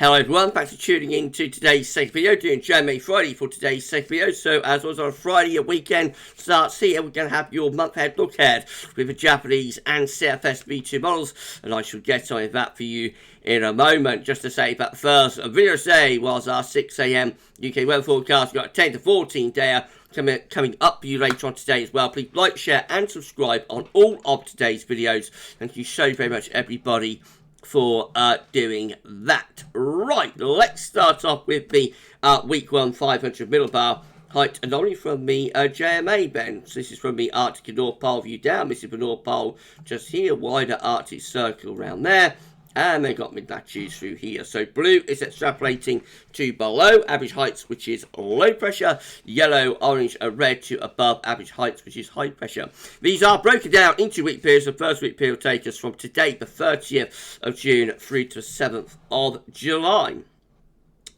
Hello everyone, thanks for tuning in to today's second video, doing JMA Friday for today's second video. So as was on Friday, a weekend starts here. We're going to have your month ahead look ahead with the Japanese and CFS V2 models, and I shall get on that for you in a moment. Just to say that the first video today was our 6 AM UK weather forecast. We've got a 10 to 14 day coming up for you later on today as well. Please like, share and subscribe on all of today's videos. Thank you so very much everybody for doing that. Right, let's start off with the week 1 500 millibar height anomaly from the JMA Ben. So this is from the Arctic and North Pole view down. This is the North Pole just here, wider Arctic circle around there. And they got mid-latitudes through here. So blue is extrapolating to below average heights, which is low pressure. Yellow, orange, and red to above average heights, which is high pressure. These are broken down into week periods. The first week period will take us from today, the 30th of June, through to the 7th of July.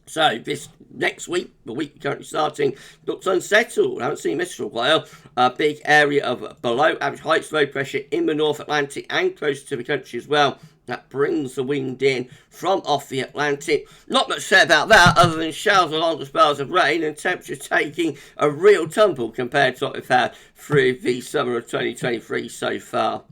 So this next week, the week currently starting, looks unsettled. I haven't seen this for a while. A big area of below average heights, low pressure in the North Atlantic and close to the country as well. That brings the wind in from off the Atlantic. Not much said about that other than showers and longer spells of rain and temperature taking a real tumble compared to what we've had through the summer of 2023 so far.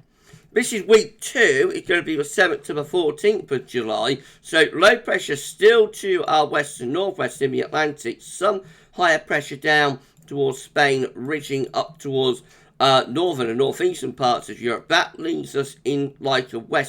This is week 2. It's going to be the 7th to the 14th of July. So low pressure still to our west and northwest in the Atlantic. Some higher pressure down towards Spain, ridging up towards northern and northeastern parts of Europe. That leaves us in like a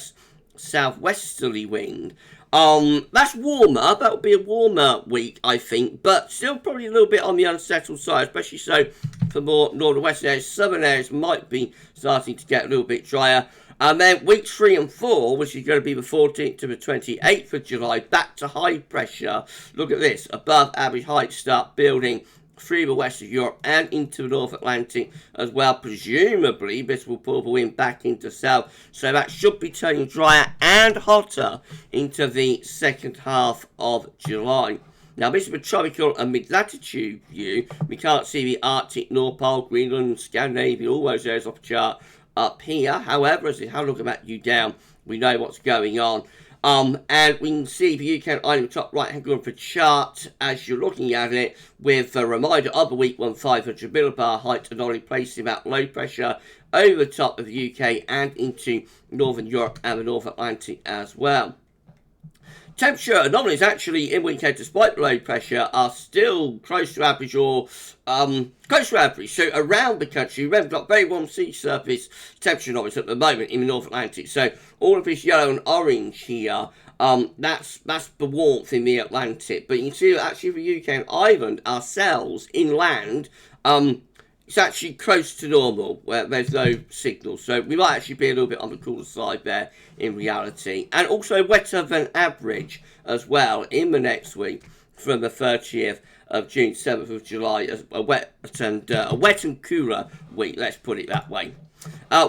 southwesterly wind. That's warmer. That will be a warmer week, I think, but still probably a little bit on the unsettled side, especially so for more northern western areas. Southern areas might be starting to get a little bit drier. And then weeks 3 and 4, which is going to be the 14th to the 28th of July, back to high pressure. Look at this, above average heights start building through the west of Europe and into the North Atlantic as well. Presumably this will pull the wind back into south, so that should be turning drier and hotter into the second half of July. Now this is the tropical and mid-latitude view. We can't see the Arctic, North Pole, Greenland, Scandinavia, all those areas off the chart up here. However, as we have a look at that view down, we know what's going on. And we can see the UK line in the top right hand corner of the chart as you're looking at it, with a reminder of the week 1 500 millibar height anomaly placing that low pressure over the top of the UK and into Northern Europe and the North Atlantic as well. Temperature anomalies actually in weekend, despite the low pressure, are still close to average or close to average. So around the country, we've got very warm sea surface temperature anomalies at the moment in the North Atlantic. So all of this yellow and orange here, that's the warmth in the Atlantic. But you can see that actually the UK and Ireland ourselves inland, it's actually close to normal, where there's no signal. So we might actually be a little bit on the cooler side there in reality. And also wetter than average as well in the next week from the 30th of June, 7th of July, as a wet and cooler week, let's put it that way.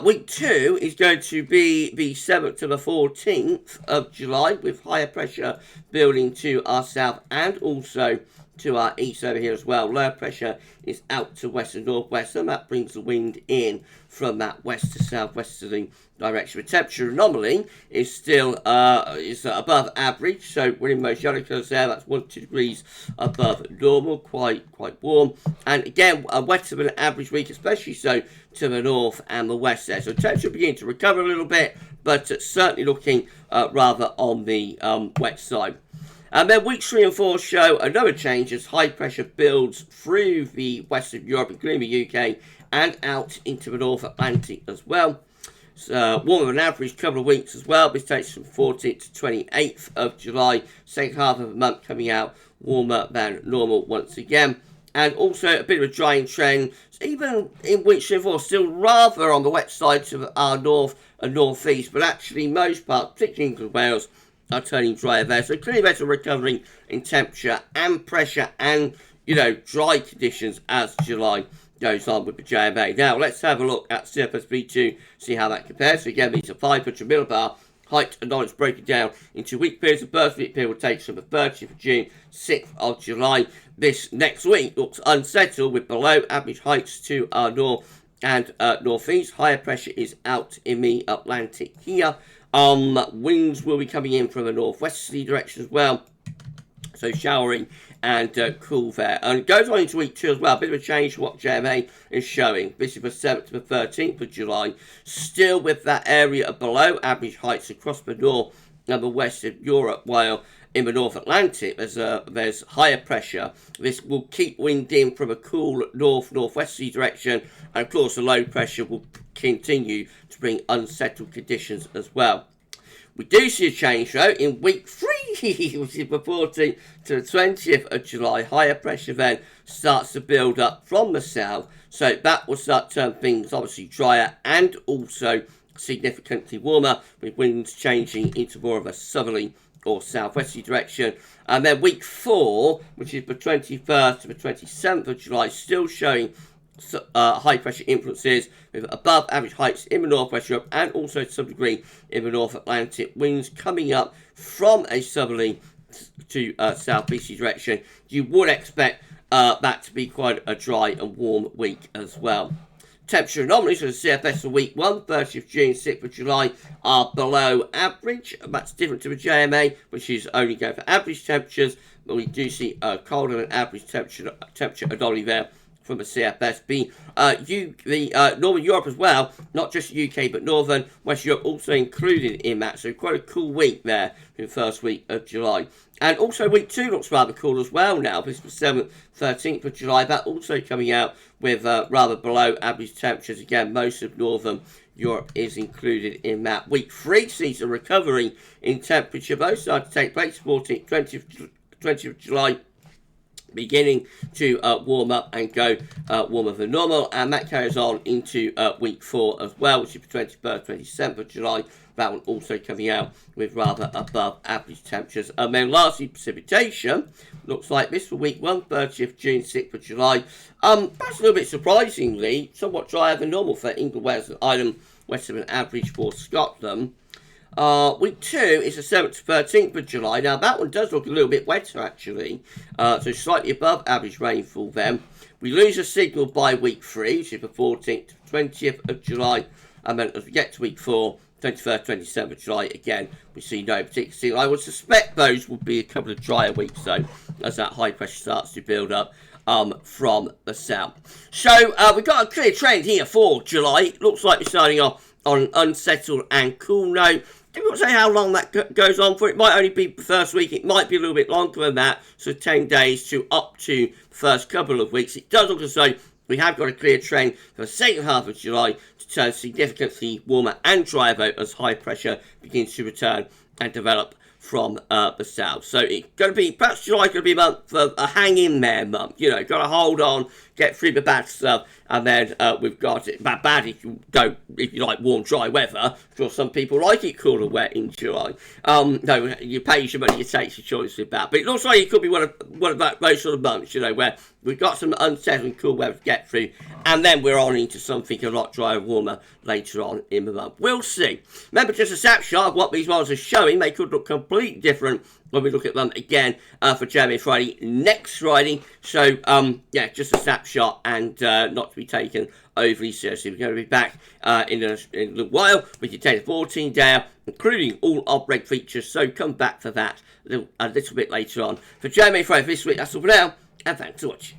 Week 2 is going to be the 7th to the 14th of July, with higher pressure building to our south and also to our east over here as well. Lower pressure is out to west and northwest, and that brings the wind in from that west to southwesterly direction. The temperature anomaly is still above average, so we're in most yellow colours there. That's 1 to 2 degrees above normal, quite warm. And again, a wetter than average week, especially so to the north and the west there. So temperature beginning to recover a little bit, but certainly looking rather on the wet side. And then weeks 3 and 4 show another change as high pressure builds through the western Europe, including the UK, and out into the North Atlantic as well. So warmer than average couple of weeks as well. This takes from 14th to 28th of July. Second half of the month coming out warmer than normal once again. And also a bit of a drying trend, even in weeks 3 and 4, still rather on the wet side to our north and northeast, but actually most parts, particularly England and Wales, are turning drier there. So clearly better recovering in temperature and pressure and, dry conditions as July goes on with the JMA. Now let's have a look at CFS V2, see how that compares. So again, these are 500 millibar height anomalies broken down into week periods. The first week period will take from the 30th of June, 6th of July. This next week looks unsettled with below average heights to our north and northeast. Higher pressure is out in the Atlantic here. Winds will be coming in from a northwesterly direction as well. So showery and cool there. And it goes on into week 2 as well. A bit of a change to what JMA is showing. This is the 7th to the 13th of July. Still with that area of below average heights across the north and the west of Europe, while in the North Atlantic there's higher pressure. This will keep wind in from a cool north-northwesterly direction, and of course the low pressure will continue to bring unsettled conditions as well. We do see a change though in week 3, which is the 14th to the 20th of July. Higher pressure then starts to build up from the south, so that will start to turn things obviously drier and also significantly warmer, with winds changing into more of a southerly or southwesterly direction. And then week 4, which is the 21st to the 27th of July, still showing high pressure influences with above average heights in the northwest Europe and also to some degree in the North Atlantic. Winds coming up from a southerly to southeasterly direction. You would expect that to be quite a dry and warm week as well. Temperature anomalies for the CFS for week 1, 30th of June, 6th of July, are below average. That's different to the JMA, which is only going for average temperatures, but we do see a colder than average temperature anomaly there from the CFS. The Northern Europe as well, not just UK but Northern West Europe also included in that, so quite a cool week there in the first week of July. And also week 2 looks rather cool as well now. This was 7th, 13th of July. That also coming out with rather below average temperatures. Again, most of Northern Europe is included in that. Week 3 sees a recovery in temperature. Both started to take place 14th, 20th of July. Beginning to warm up and go warmer than normal, and that carries on into week 4 as well, which is the 21st, 27th of July. That one also coming out with rather above average temperatures. And then lastly, precipitation looks like this for week 1, 30th June, 6th of July. That's a little bit surprisingly somewhat drier than normal for England, Wales and Ireland, west of an average for Scotland. Week 2 is the 7th to 13th of July. Now, that one does look a little bit wetter, actually. So slightly above average rainfall then. We lose a signal by week 3, which is the 14th to 20th of July. And then as we get to week 4, 21st, 27th of July, again, we see no particular signal. I would suspect those will be a couple of drier weeks, though, as that high pressure starts to build up from the south. So, we've got a clear trend here for July. It looks like we're starting off on an unsettled and cool note. Difficult to say how long that goes on for. It might only be the first week. It might be a little bit longer than that. So 10 days to up to the first couple of weeks. It does look as though we have got a clear trend for the second half of July to turn significantly warmer and drier though as high pressure begins to return and develop from the south. So it's going to be, perhaps July going to be a month of a hang in there month. You know, got to hold on, get through the bad stuff, and then we've got it bad if you like warm, dry weather. Of course, some people like it cool and wet in July. No, you pay your money, you take your choice with that. But it looks like it could be one of those sort of months, you know, where we've got some unsettled and cool weather to get through, and then we're on into something a lot drier and warmer later on in the month. We'll see. Remember, just a snapshot of what these models are showing. They could look completely different when we look at them again for JMA Friday next Friday. So, yeah, just a snapshot and not to be taken overly seriously. We're going to be back in a little while with your 10 to 14 day, including all off-break features. So come back for that a little bit later on. For JMA Friday this week, that's all for now, and thanks for watching.